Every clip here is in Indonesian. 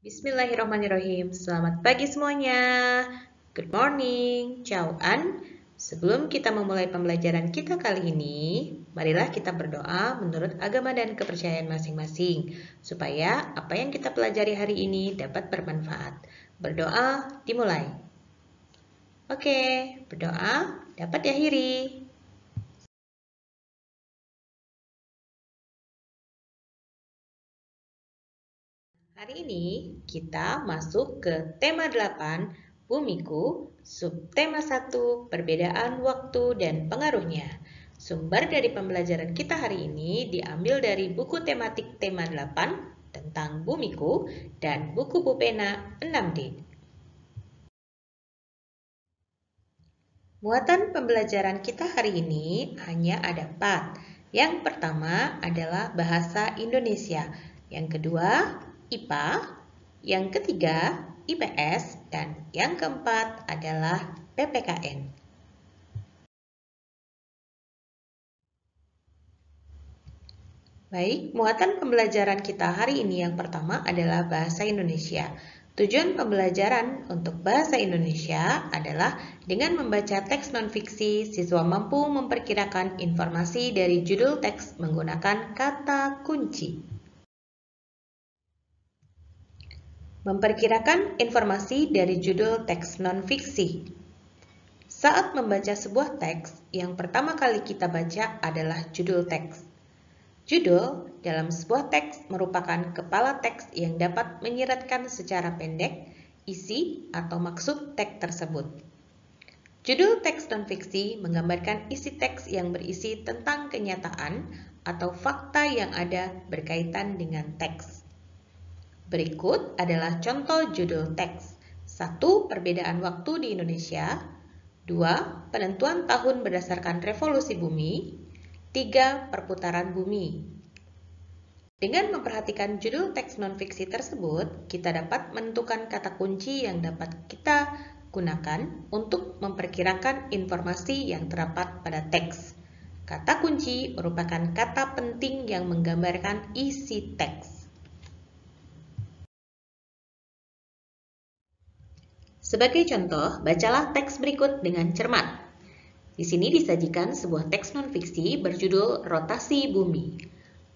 Bismillahirrahmanirrahim. Selamat pagi semuanya. Good morning. Ciao An. Sebelum kita memulai pembelajaran kita kali ini, marilah kita berdoa menurut agama dan kepercayaan masing-masing, supaya apa yang kita pelajari hari ini dapat bermanfaat. Berdoa dimulai. Oke, berdoa dapat diakhiri. Hari ini kita masuk ke tema 8, Bumiku, subtema 1, perbedaan waktu dan pengaruhnya. Sumber dari pembelajaran kita hari ini diambil dari buku tematik tema 8 tentang Bumiku dan buku Pupena 6D. Muatan pembelajaran kita hari ini hanya ada 4. Yang pertama adalah bahasa Indonesia. Yang kedua, IPA. Yang ketiga, IPS. Dan yang keempat adalah PPKN. Baik, muatan pembelajaran kita hari ini yang pertama adalah bahasa Indonesia. Tujuan pembelajaran untuk bahasa Indonesia adalah dengan membaca teks non-fiksi, siswa mampu memperkirakan informasi dari judul teks menggunakan kata kunci. Memperkirakan informasi dari judul teks non-fiksi. Saat membaca sebuah teks, yang pertama kali kita baca adalah judul teks. Judul dalam sebuah teks merupakan kepala teks yang dapat menyiratkan secara pendek isi atau maksud teks tersebut. Judul teks non-fiksi menggambarkan isi teks yang berisi tentang kenyataan atau fakta yang ada berkaitan dengan teks. Berikut adalah contoh judul teks. 1. Perbedaan waktu di Indonesia. 2. Penentuan tahun berdasarkan revolusi bumi. 3. Perputaran bumi. Dengan memperhatikan judul teks non-fiksi tersebut, kita dapat menentukan kata kunci yang dapat kita gunakan untuk memperkirakan informasi yang terdapat pada teks. Kata kunci merupakan kata penting yang menggambarkan isi teks. Sebagai contoh, bacalah teks berikut dengan cermat. Di sini disajikan sebuah teks non-fiksi berjudul Rotasi Bumi.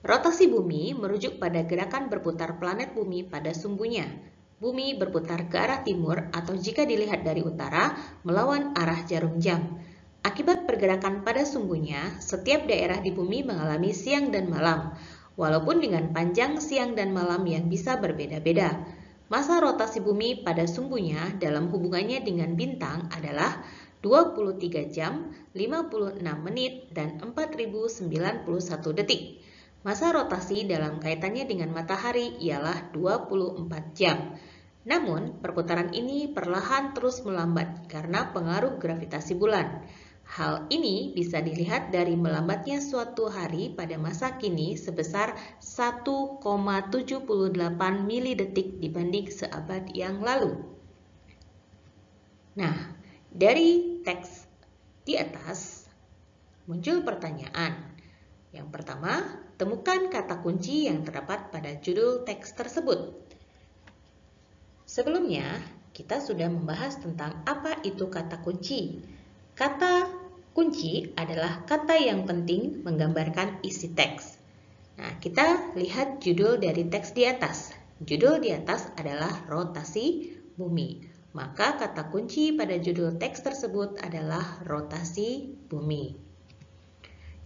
Rotasi bumi merujuk pada gerakan berputar planet bumi pada sumbunya. Bumi berputar ke arah timur atau jika dilihat dari utara, melawan arah jarum jam. Akibat pergerakan pada sumbunya, setiap daerah di bumi mengalami siang dan malam, walaupun dengan panjang siang dan malam yang bisa berbeda-beda. Masa rotasi bumi pada sumbunya dalam hubungannya dengan bintang adalah 23 jam, 56 menit, dan 4091 detik. Masa rotasi dalam kaitannya dengan matahari ialah 24 jam. Namun, perputaran ini perlahan terus melambat karena pengaruh gravitasi bulan. Hal ini bisa dilihat dari melambatnya suatu hari pada masa kini sebesar 1,78 milidetik dibanding seabad yang lalu. Nah, dari teks di atas muncul pertanyaan. Yang pertama, temukan kata kunci yang terdapat pada judul teks tersebut. Sebelumnya, kita sudah membahas tentang apa itu kata kunci. Kata kunci adalah kata yang penting menggambarkan isi teks. Nah, kita lihat judul dari teks di atas. Judul di atas adalah rotasi bumi. Maka kata kunci pada judul teks tersebut adalah rotasi bumi.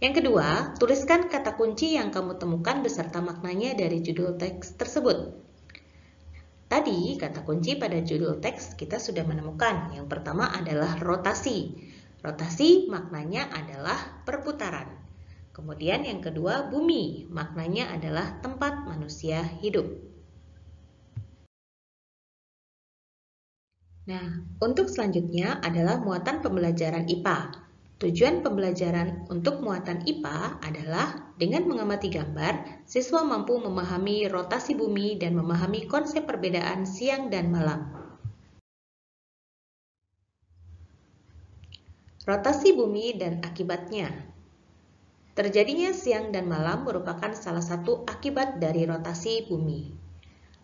Yang kedua, tuliskan kata kunci yang kamu temukan beserta maknanya dari judul teks tersebut. Tadi, kata kunci pada judul teks kita sudah menemukan. Yang pertama adalah rotasi. Rotasi maknanya adalah perputaran. Kemudian yang kedua, bumi. Maknanya adalah tempat manusia hidup. Nah, untuk selanjutnya adalah muatan pembelajaran IPA. Tujuan pembelajaran untuk muatan IPA adalah dengan mengamati gambar, siswa mampu memahami rotasi bumi dan memahami konsep perbedaan siang dan malam. Rotasi bumi dan akibatnya. Terjadinya siang dan malam merupakan salah satu akibat dari rotasi bumi.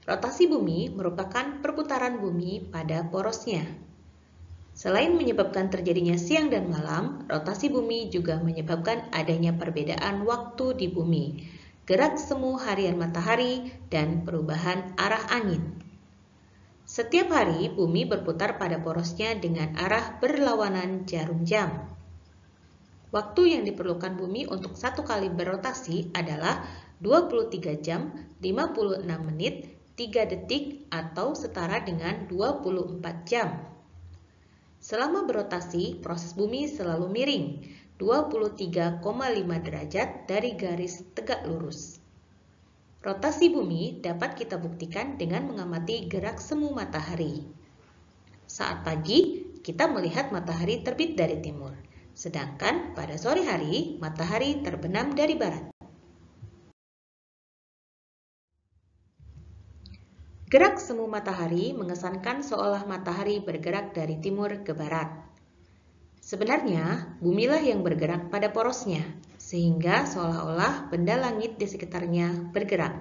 Rotasi bumi merupakan perputaran bumi pada porosnya. Selain menyebabkan terjadinya siang dan malam, rotasi bumi juga menyebabkan adanya perbedaan waktu di bumi, gerak semu harian matahari, dan perubahan arah angin. Setiap hari, bumi berputar pada porosnya dengan arah berlawanan jarum jam. Waktu yang diperlukan bumi untuk satu kali berotasi adalah 23 jam, 56 menit, 3 detik atau setara dengan 24 jam. Selama berotasi, proses bumi selalu miring, 23,5 derajat dari garis tegak lurus. Rotasi bumi dapat kita buktikan dengan mengamati gerak semu matahari. Saat pagi, kita melihat matahari terbit dari timur. Sedangkan pada sore hari, matahari terbenam dari barat. Gerak semu matahari mengesankan seolah matahari bergerak dari timur ke barat. Sebenarnya, bumilah yang bergerak pada porosnya, sehingga seolah-olah benda langit di sekitarnya bergerak.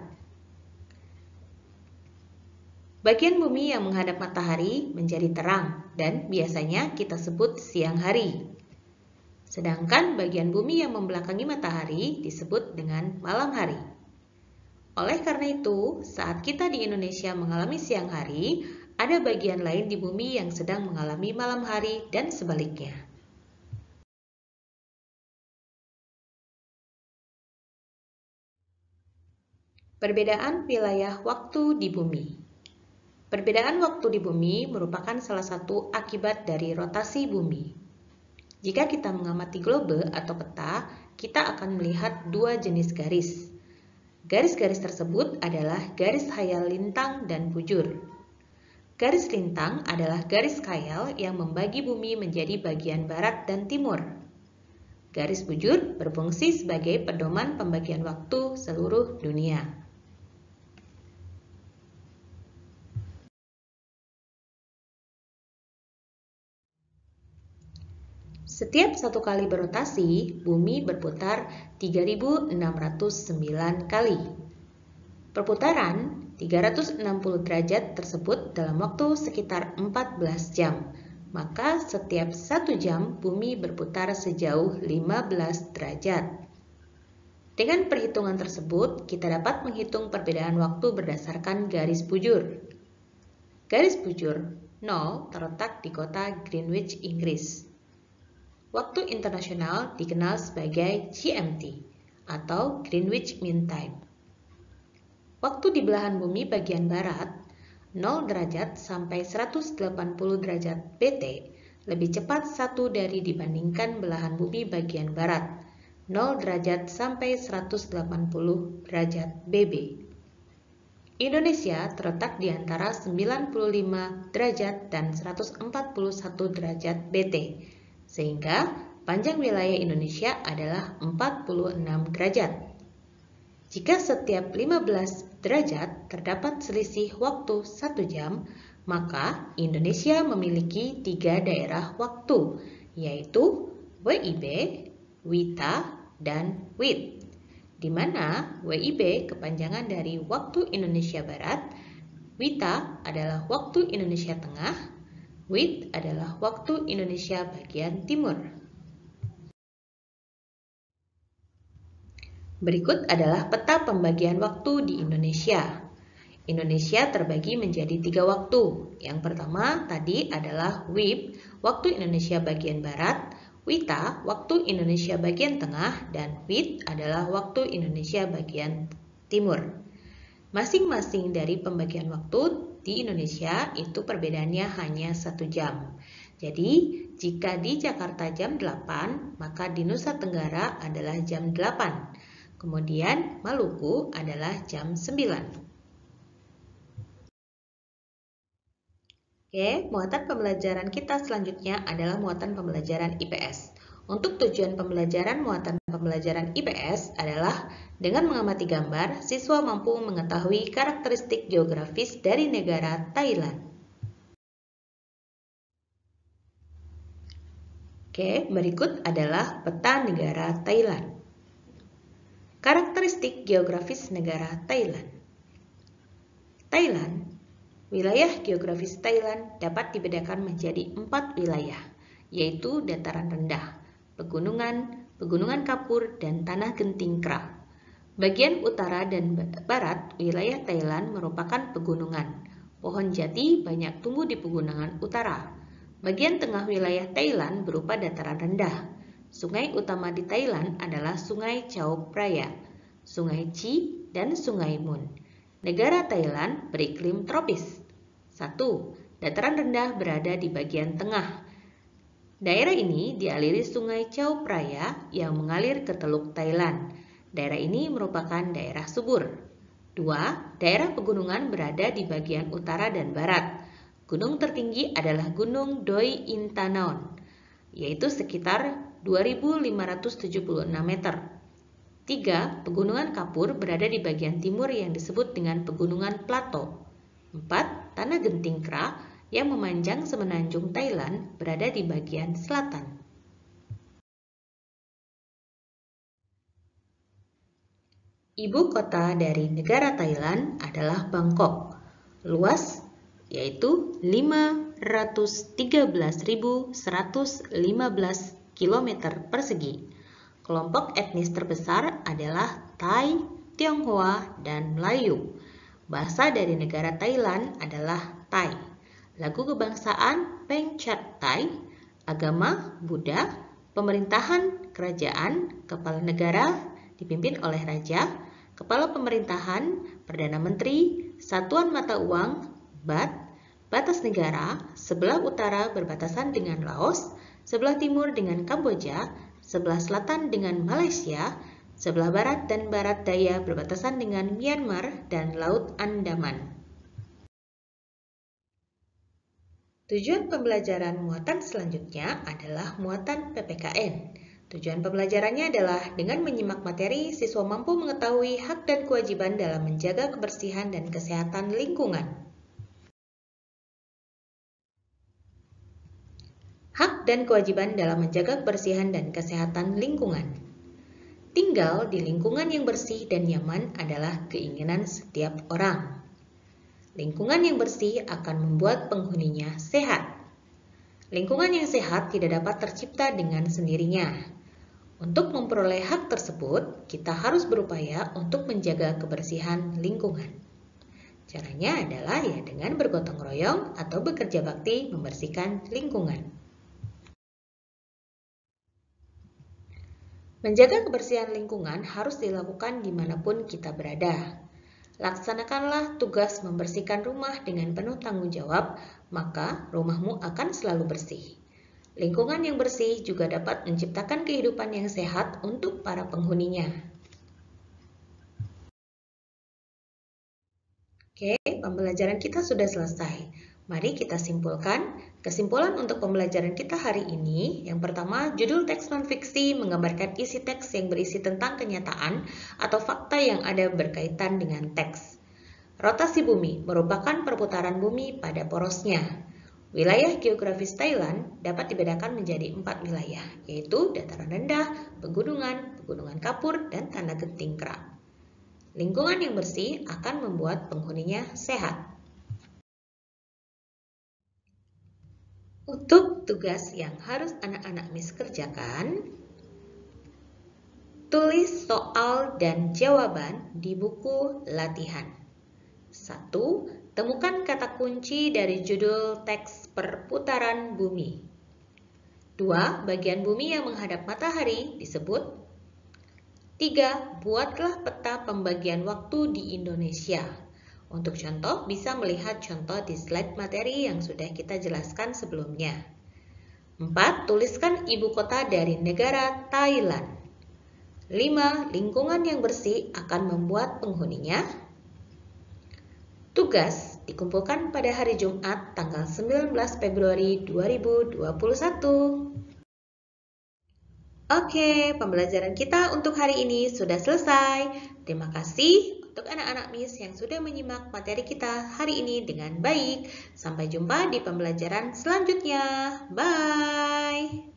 Bagian bumi yang menghadap matahari menjadi terang dan biasanya kita sebut siang hari. Sedangkan bagian bumi yang membelakangi matahari disebut dengan malam hari. Oleh karena itu, saat kita di Indonesia mengalami siang hari, ada bagian lain di bumi yang sedang mengalami malam hari dan sebaliknya. Perbedaan wilayah waktu di bumi. Perbedaan waktu di bumi merupakan salah satu akibat dari rotasi bumi. Jika kita mengamati globe atau peta, kita akan melihat dua jenis garis. Garis-garis tersebut adalah garis khayal lintang dan bujur. Garis lintang adalah garis khayal yang membagi bumi menjadi bagian barat dan timur. Garis bujur berfungsi sebagai pedoman pembagian waktu seluruh dunia. Setiap satu kali berotasi, bumi berputar 3.609 kali. Perputaran 360 derajat tersebut dalam waktu sekitar 14 jam. Maka setiap 1 jam bumi berputar sejauh 15 derajat. Dengan perhitungan tersebut, kita dapat menghitung perbedaan waktu berdasarkan garis bujur. Garis bujur 0 terletak di kota Greenwich, Inggris. Waktu internasional dikenal sebagai GMT atau Greenwich Mean Time. Waktu di belahan bumi bagian barat 0 derajat sampai 180 derajat BT lebih cepat satu dari dibandingkan belahan bumi bagian barat 0 derajat sampai 180 derajat BB. Indonesia terletak di antara 95 derajat dan 141 derajat BT. Sehingga panjang wilayah Indonesia adalah 46 derajat. Jika setiap 15 derajat terdapat selisih waktu 1 jam, maka Indonesia memiliki 3 daerah waktu, yaitu WIB, WITA, dan WIT, di mana WIB kepanjangan dari Waktu Indonesia Barat, WITA adalah Waktu Indonesia Tengah, WIT adalah Waktu Indonesia bagian timur. Berikut adalah peta pembagian waktu di Indonesia. Indonesia terbagi menjadi 3 waktu. Yang pertama tadi adalah WIB, Waktu Indonesia bagian Barat, WITA, Waktu Indonesia bagian Tengah, dan WIT adalah Waktu Indonesia bagian Timur. Masing-masing dari pembagian waktu di Indonesia itu perbedaannya hanya 1 jam. Jadi, jika di Jakarta jam 8, maka di Nusa Tenggara adalah jam 8. Kemudian Maluku adalah jam 9. Oke, muatan pembelajaran kita selanjutnya adalah muatan pembelajaran IPS. Untuk tujuan pembelajaran muatan pembelajaran IPS adalah dengan mengamati gambar, siswa mampu mengetahui karakteristik geografis dari negara Thailand. Oke, berikut adalah peta negara Thailand. Karakteristik geografis negara Thailand. Thailand. Wilayah geografis Thailand dapat dibedakan menjadi 4 wilayah, yaitu dataran rendah, pegunungan, pegunungan kapur, dan tanah genting kera. Bagian utara dan barat wilayah Thailand merupakan pegunungan. Pohon jati banyak tumbuh di pegunungan utara. Bagian tengah wilayah Thailand berupa dataran rendah. Sungai utama di Thailand adalah Sungai Chao Phraya, Sungai Chi, dan Sungai Mun. Negara Thailand beriklim tropis. 1. Dataran rendah berada di bagian tengah. Daerah ini dialiri Sungai Chao Phraya yang mengalir ke Teluk Thailand. Daerah ini merupakan daerah subur. 2. Daerah pegunungan berada di bagian utara dan barat. Gunung tertinggi adalah Gunung Doi Intanaon, yaitu sekitar 2.576 meter. 3. Pegunungan kapur berada di bagian timur yang disebut dengan Pegunungan Plato. 4. Tanah genting kera yang memanjang semenanjung Thailand berada di bagian selatan. Ibu kota dari negara Thailand adalah Bangkok. Luas yaitu 513.115 km persegi. Kelompok etnis terbesar adalah Thai, Tionghoa, dan Melayu. Bahasa dari negara Thailand adalah Thai. Lagu kebangsaan Peng Chat Thai. Agama Buddha. Pemerintahan kerajaan, kepala negara dipimpin oleh raja. Kepala pemerintahan, Perdana Menteri, satuan mata uang, Baht. Batas negara, sebelah utara berbatasan dengan Laos, sebelah timur dengan Kamboja, sebelah selatan dengan Malaysia, sebelah barat dan barat daya berbatasan dengan Myanmar dan Laut Andaman. Tujuan pembelajaran muatan selanjutnya adalah muatan PPKN. Tujuan pembelajarannya adalah dengan menyimak materi, siswa mampu mengetahui hak dan kewajiban dalam menjaga kebersihan dan kesehatan lingkungan. Hak dan kewajiban dalam menjaga kebersihan dan kesehatan lingkungan. Tinggal di lingkungan yang bersih dan nyaman adalah keinginan setiap orang. Lingkungan yang bersih akan membuat penghuninya sehat. Lingkungan yang sehat tidak dapat tercipta dengan sendirinya. Untuk memperoleh hak tersebut, kita harus berupaya untuk menjaga kebersihan lingkungan. Caranya adalah dengan bergotong royong atau bekerja bakti membersihkan lingkungan. Menjaga kebersihan lingkungan harus dilakukan dimanapun kita berada. Laksanakanlah tugas membersihkan rumah dengan penuh tanggung jawab, maka rumahmu akan selalu bersih. Lingkungan yang bersih juga dapat menciptakan kehidupan yang sehat untuk para penghuninya. Oke, pembelajaran kita sudah selesai. Mari kita simpulkan. Kesimpulan untuk pembelajaran kita hari ini, yang pertama, judul teks non-fiksi menggambarkan isi teks yang berisi tentang kenyataan atau fakta yang ada berkaitan dengan teks. Rotasi bumi merupakan perputaran bumi pada porosnya. Wilayah geografis Thailand dapat dibedakan menjadi 4 wilayah, yaitu dataran rendah, pegunungan, pegunungan kapur, dan tanah genting kera. Lingkungan yang bersih akan membuat penghuninya sehat. Untuk tugas yang harus anak-anak Miss kerjakan, tulis soal dan jawaban di buku latihan. 1. Temukan kata kunci dari judul teks perputaran bumi. 2. Bagian bumi yang menghadap matahari disebut. 3. Buatlah peta pembagian waktu di Indonesia. Untuk contoh, bisa melihat contoh di slide materi yang sudah kita jelaskan sebelumnya. 4. Tuliskan ibu kota dari negara Thailand. 5. Lingkungan yang bersih akan membuat penghuninya. Tugas dikumpulkan pada hari Jumat tanggal 19 Februari 2021. Oke, pembelajaran kita untuk hari ini sudah selesai. Terima kasih untuk anak-anak Miss yang sudah menyimak materi kita hari ini dengan baik. Sampai jumpa di pembelajaran selanjutnya. Bye!